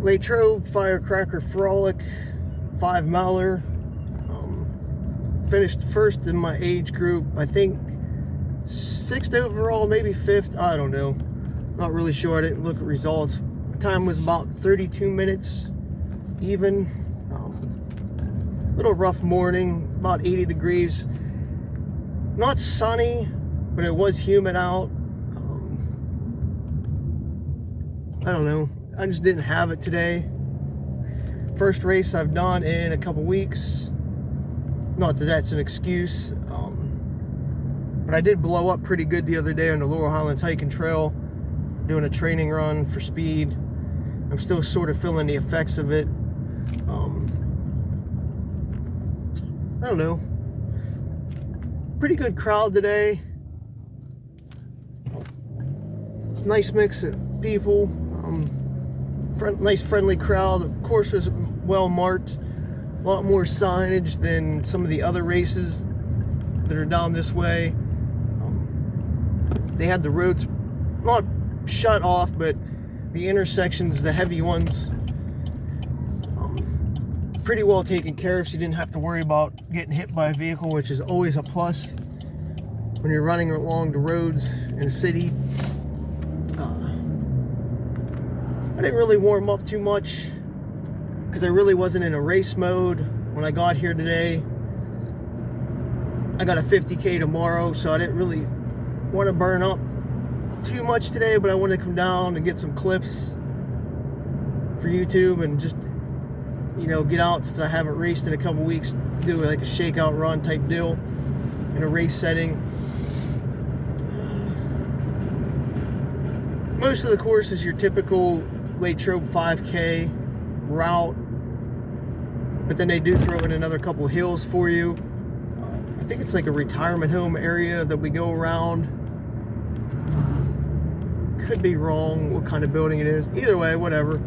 Latrobe Firecracker Frolic 5 miler. Finished first in my age group. I think 6th overall, maybe 5th. I don't know. Not really sure. I didn't look at results. Time was about 32 minutes even. Little rough morning, about 80 degrees. Not sunny, but it was humid out. I don't know. I just didn't have it today. First race I've done in a couple weeks. Not that that's an excuse. But I did blow up pretty good the other day on the Laurel Highlands hiking trail, doing a training run for speed. I'm still sort of feeling the effects of it. I don't know. Pretty good crowd today. Nice mix of people. Nice friendly crowd. Of course, was well marked. A lot more signage than some of the other races that are down this way. They had the roads not shut off, but the intersections, the heavy ones, pretty well taken care of, so you didn't have to worry about getting hit by a vehicle, which is always a plus when you're running along the roads in a city. I didn't really warm up too much because I really wasn't in a race mode when I got here today. I got a 50K tomorrow, so I didn't really want to burn up too much today, but I want to come down and get some clips for YouTube and just, you know, get out since I haven't raced in a couple weeks, do like a shakeout run type deal in a race setting. Most of the course is your typical Latrobe 5K route, but then they do throw in another couple hills for you. I think it's like a retirement home area that we go around. Could be wrong what kind of building it is. Either way, whatever.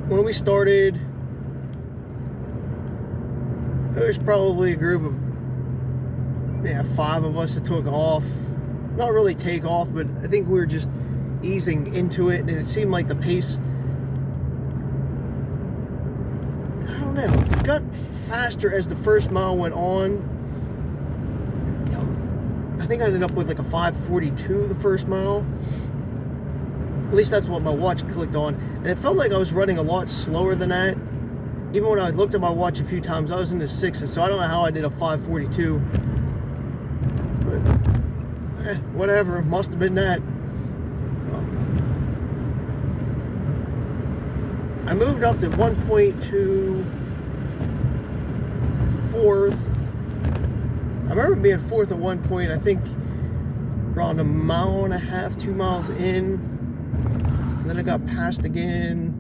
When we started, there was probably a group of 5 of us that took off. Not really take off, but I think we were just easing into it, and it seemed like the pace, I don't know, it got faster as the first mile went on. I think I ended up with like a 5:42 the first mile. At least that's what my watch clicked on, and it felt like I was running a lot slower than that. Even when I looked at my watch a few times, I was in the 6s, so I don't know how I did a 5:42, but whatever, must have been that. I moved up to 1.2 4th. I remember being 4th at one point, I think around 1.5 miles, 2 miles in. And then I got passed again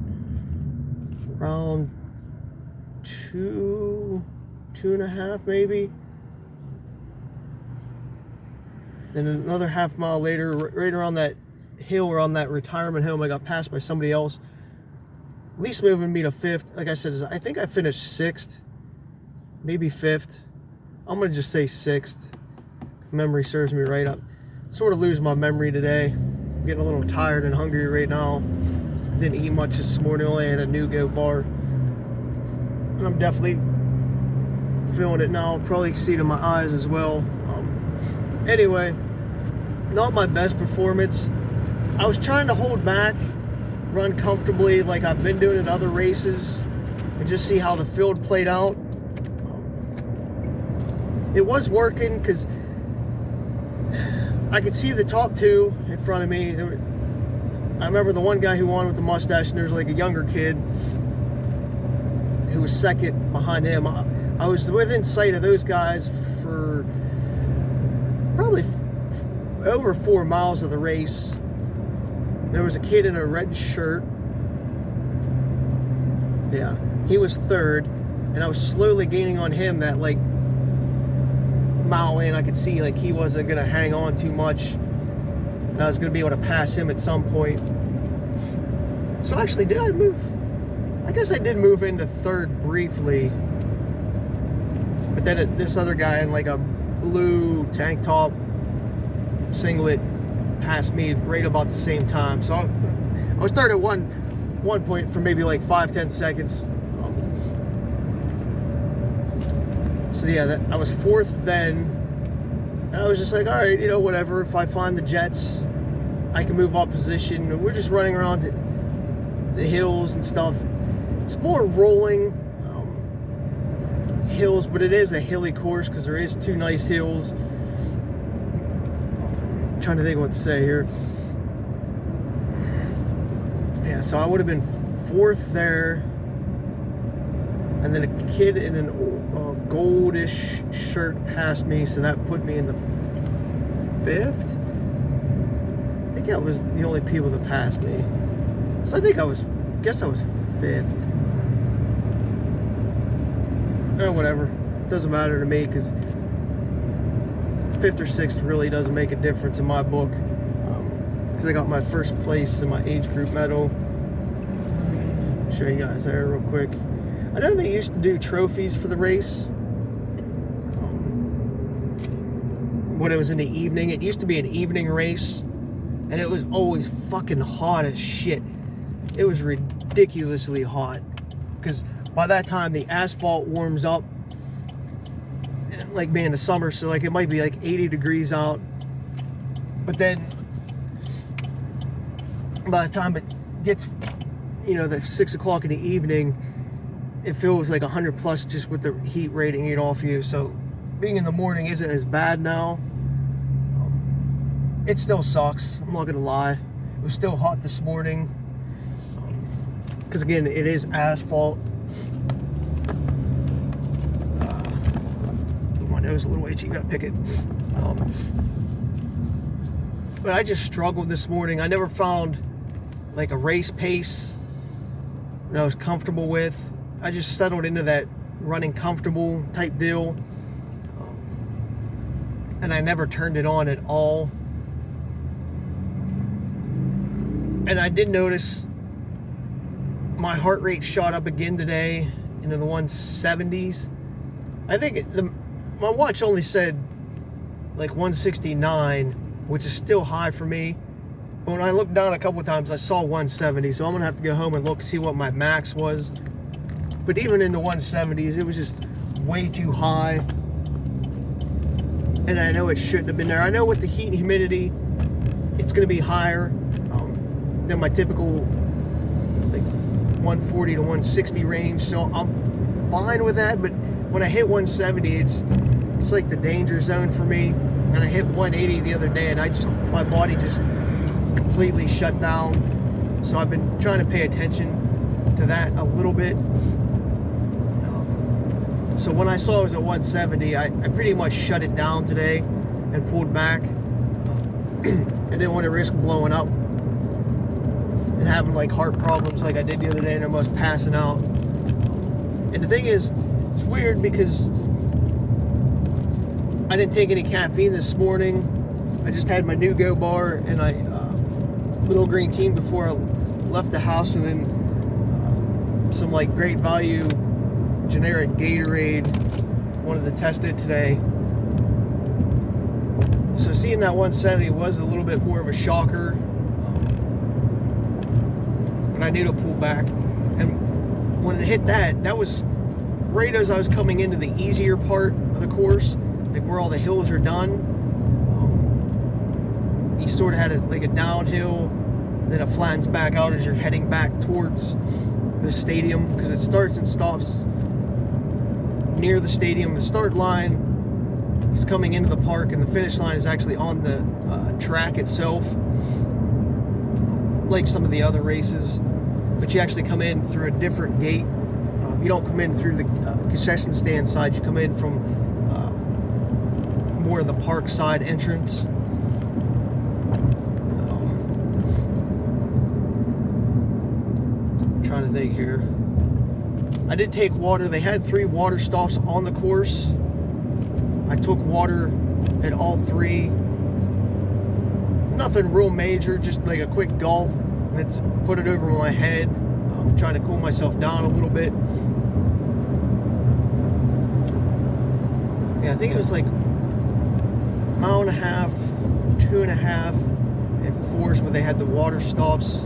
around 2.5 maybe. Then another half mile later, right around that hill or on that retirement home, I got passed by somebody else. At least moving me to 5th. Like I said, I think I finished 6th, maybe 5th. I'm gonna just say 6th, if memory serves me right. I'm sort of losing my memory today. I'm getting a little tired and hungry right now. Didn't eat much this morning, only had a Nugo bar. And I'm definitely feeling it now. Probably see it in my eyes as well. Anyway, not my best performance. I was trying to hold back, run comfortably like I've been doing in other races, and just see how the field played out. It was working because I could see the top 2 in front of me. I remember the one guy who won with the mustache, and there was like a younger kid who was 2nd behind him. I was within sight of those guys for probably over 4 miles of the race. There was a kid in a red shirt. Yeah, he was 3rd, and I was slowly gaining on him. That like mile in, I could see like he wasn't gonna hang on too much, and I was gonna be able to pass him at some point. So actually, did I move? I guess I did move into 3rd briefly, but then this other guy in like a blue tank top, singlet, passed me right about the same time. So I was started at one point for maybe like 5-10 seconds. So yeah, I was 4th then, and I was just like, all right, you know, whatever. If I find the jets, I can move up position. And we're just running around the hills and stuff. It's more rolling hills, but it is a hilly course because there is 2 nice hills. I'm trying to think what to say here. Yeah, so I would have been 4th there, and then a kid in a goldish shirt passed me, so that put me in the 5th. I think that was the only people that passed me. So I think I was 5th. Whatever. Doesn't matter to me because 5th or 6th really doesn't make a difference in my book. Because I got my first place in my age group medal. I'll show you guys there real quick. I know they used to do trophies for the race. When it was in the evening, it used to be an evening race, and it was always fucking hot as shit. It was ridiculously hot because by that time the asphalt warms up, and like being the summer, so like it might be like 80 degrees out, but then by the time it gets, you know, the 6 o'clock in the evening, it feels like 100 plus just with the heat radiating off you. So being in the morning isn't as bad now. It still sucks, I'm not gonna lie. It was still hot this morning because again, it is asphalt. My nose is a little itchy, you gotta pick it. But I just struggled this morning. I never found like a race pace that I was comfortable with. I just settled into that running comfortable type deal, and I never turned it on at all. And I did notice my heart rate shot up again today into the 170s. I think my watch only said like 169, which is still high for me. But when I looked down a couple of times, I saw 170. So I'm gonna have to go home and look, see what my max was. But even in the 170s, it was just way too high. And I know it shouldn't have been there. I know with the heat and humidity, it's gonna be higher than my typical like 140 to 160 range. So I'm fine with that. But when I hit 170, it's like the danger zone for me. And I hit 180 the other day, and my body just completely shut down. So I've been trying to pay attention to that a little bit. So when I saw it was at 170, I pretty much shut it down today and pulled back. I didn't want to risk blowing up and having like heart problems like I did the other day and almost passing out. And the thing is, it's weird because I didn't take any caffeine this morning. I just had my Nugo bar and little green tea before I left the house, and then some like great value generic Gatorade. Wanted to test it today. So seeing that 170 was a little bit more of a shocker. But I knew to pull back. And when it hit that was right as I was coming into the easier part of the course, like where all the hills are done. You sort of had like a downhill, then it flattens back out as you're heading back towards the stadium, because it starts and stops near the stadium. The start line is coming into the park, and the finish line is actually on the track itself, like some of the other races. But you actually come in through a different gate. You don't come in through the concession stand side. You come in from more of the park side entrance. Trying to think here. I did take water. They had 3 water stops on the course. I took water at all 3. Nothing real major, just like a quick gulp. Let's put it over my head. I'm trying to cool myself down a little bit. Yeah, I think it was like 1.5 miles, 2.5 force where they had the water stops.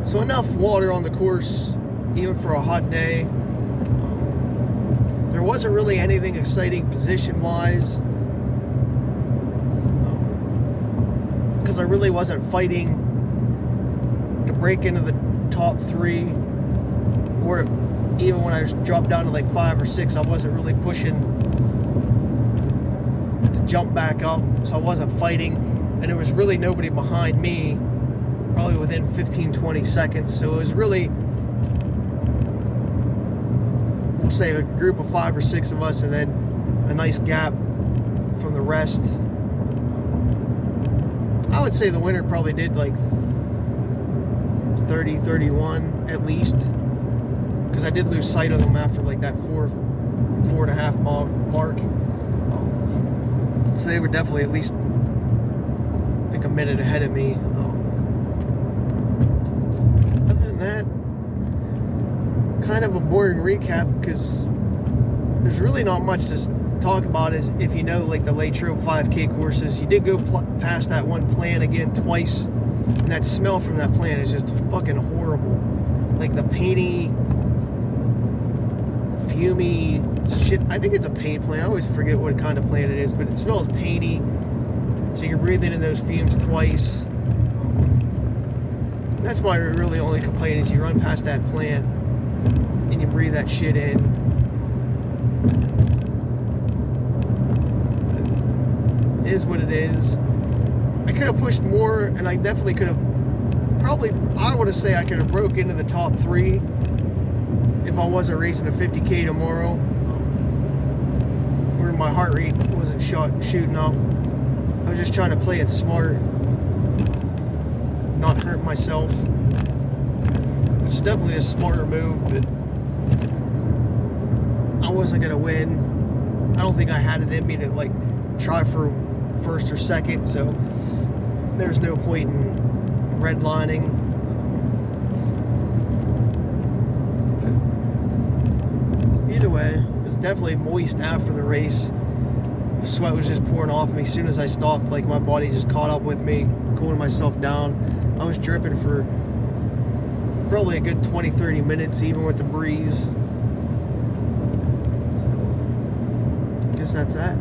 So enough water on the course, even for a hot day. There wasn't really anything exciting position-wise, because I really wasn't fighting to break into the top 3, or even when I was dropped down to like 5 or 6, I wasn't really pushing to jump back up, so I wasn't fighting, and there was really nobody behind me, probably within 15-20 seconds, so it was really, we'll say, a group of 5 or 6 of us, and then a nice gap from the rest. I would say the winner probably did like 30, 31 at least, because I did lose sight of them after like that 4.5 mile mark. So they were definitely at least like a minute ahead of me. Other than that, kind of a boring recap, because there's really not much to talk about. Is if you know like the Latrobe 5K courses, you did go past that one plant again twice, and that smell from that plant is just fucking horrible. Like the painty, fumy shit. I think it's a paint plant. I always forget what kind of plant it is, but it smells painty, so you're breathing in those fumes twice. And that's my really only complaint, is you run past that plant and you breathe that shit in. It is what it is. I could have pushed more, and I definitely could have probably, I would have say I could have broke into the top 3 if I wasn't racing a 50K tomorrow, where my heart rate wasn't shooting up. I was just trying to play it smart, not hurt myself, which is definitely a smarter move, but I wasn't going to win. I don't think I had it in me to like try for first or second, so there's no point in redlining. Either way, it was definitely moist after the race. Sweat was just pouring off me as soon as I stopped. Like my body just caught up with me, cooling myself down. I was dripping for probably a good 20-30 minutes, even with the breeze. So, I guess that's that.